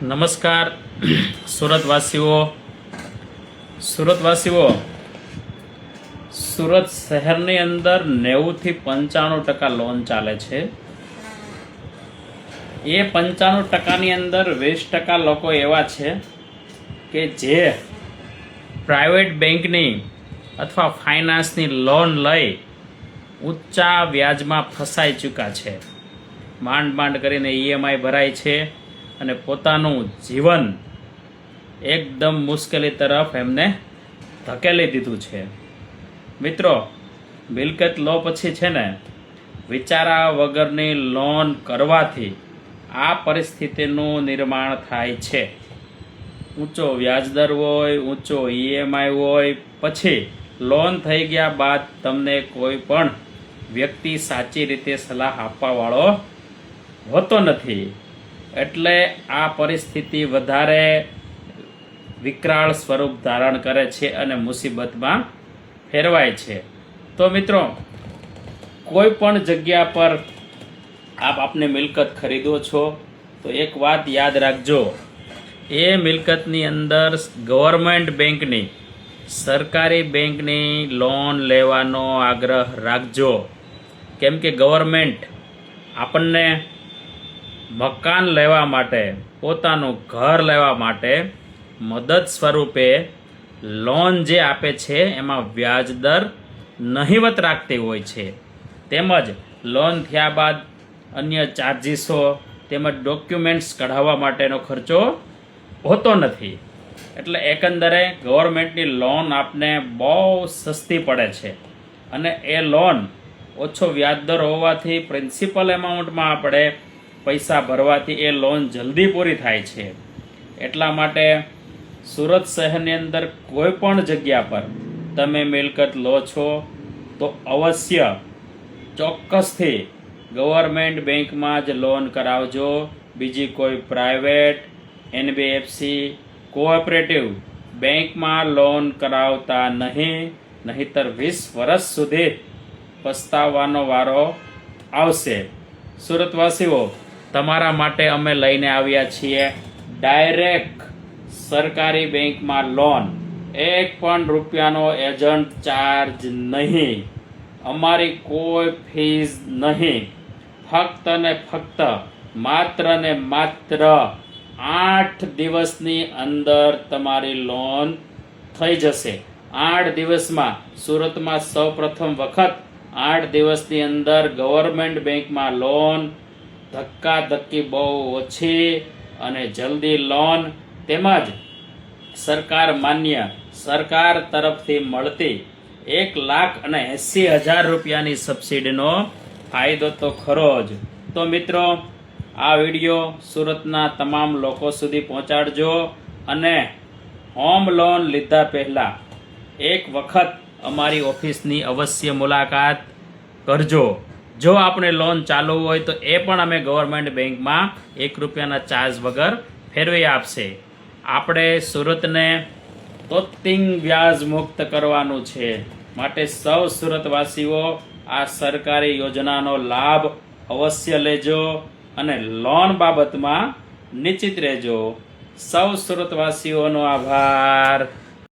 નમસ્કાર સુરતવાસીઓ સુરત શહેરની અંદર 90 થી 95% લોન ચાલે છે। એ 95%ની અંદર 20% લોકો એવા છે કે જે પ્રાઇવેટ બેંકની અથવા ફાઇનાન્સની લોન લઈ ઊંચા વ્યાજમાં ફસાઈ ચૂક્યા છે। માંડ કરીને ઈએમઆઈ ભરાય છે અને પોતાનું જીવન એકદમ મુશ્કેલી તરફ એમને ધકેલી દીધું છે। મિત્રો, મિલકત લો પછી છે ને વિચારા વગરની લોન કરવાથી આ પરિસ્થિતિનું નિર્માણ થાય છે। ઊંચો વ્યાજદર હોય, ઊંચો ઈએમઆઈ હોય, પછી લોન થઈ ગયા બાદ તમને કોઈ પણ વ્યક્તિ સાચી રીતે સલાહ આપવાવાળો હોતો નથી। એટલે આ પરિસ્થિતિ વધારે વિકરાળ સ્વરૂપ ધારણ કરે છે અને મુસીબતમાં ફેરવાય છે। તો મિત્રો, કોઈ પણ જગ્યા પર આપને મિલકત ખરીદો છો તો એક વાત યાદ રાખજો, એ મિલકતની અંદર ગવર્મેન્ટ બેંકની, સરકારી બેંકની લોન લેવાનો આગ્રહ રાખજો। કેમ કે ગવર્મેન્ટ આપણને મકાન લેવા માટે, પોતાનું ઘર લેવા માટે મદદ સ્વરૂપે લોન જે આપે છે એમાં વ્યાજદર નહિવત રાખતી હોય છે। તેમજ લોન થયા બાદ અન્ય ચાર્જીસો તેમજ ડોક્યુમેન્ટ્સ કઢાવવા માટેનો ખર્ચો હોતો નથી। એટલે એકંદરે ગવર્મેન્ટની લોન આપને બહુ સસ્તી પડે છે અને એ લોન ઓછો વ્યાજદર હોવાથી પ્રિન્સિપલ એમાઉન્ટમાં આપણે પૈસા ભરવાથી એ લોન જલ્દી પૂરી થાય છે। એટલા માટે સુરત શહેરની અંદર કોઈ પણ જગ્યા પર તમે મિલકત લો છો તો અવશ્ય ચોક્કસથી ગવર્મેન્ટ બેંકમાં જ લોન કરાવજો। બીજી કોઈ પ્રાઇવેટ, એનબીએફસી, કોઓપરેટિવ બેંકમાં લોન કરાવતા નહીંતર 20 વર્ષ સુધી પસ્તાવવાનો વારો આવશે। સુરતવાસીઓ, તમારા માટે અમે લઈને આવ્યા છીએ ડાયરેક્ટ સરકારી બેંકમાં લોન। 1 પણ રૂપિયાનો એજન્ટ ચાર્જ નહીં, અમારી કોઈ ફીસ નહીં, ફક્ત ને ફક્ત માત્ર ને માત્ર 8 દિવસની અંદર તમારી લોન થઈ જશે। 8 દિવસમાં સુરતમાં સૌપ્રથમ વખત 8 દિવસની અંદર ગવર્મેન્ટ બેંકમાં લોન, ધક્કાધક્કી બહુ ઓછી અને જલ્દી લોન, તેમજ સરકાર માન્ય, સરકાર તરફથી મળતી 1,80,000 રૂપિયાની સબસિડીનો ફાયદો તો ખરો જ। તો મિત્રો, આ વિડીયો સુરતના તમામ લોકો સુધી પહોંચાડજો અને હોમ લોન લીધા પહેલાં એક વખત અમારી ઓફિસની અવશ્ય મુલાકાત કરજો। જો આપણે લોન ચાલુ હોય તો એ પણ અમે ગવર્મેન્ટ બેંકમાં 1 રૂપિયાના ચાર્જ વગર ફેરવી આપશે। આપણે સુરતને તોતિંગ વ્યાજ મુક્ત કરવાનું છે, માટે સૌ સુરતવાસીઓ આ સરકારી યોજનાનો લાભ અવશ્ય લેજો અને લોન બાબતમાં નિશ્ચિત રહેજો। સૌ સુરતવાસીઓનો આભાર।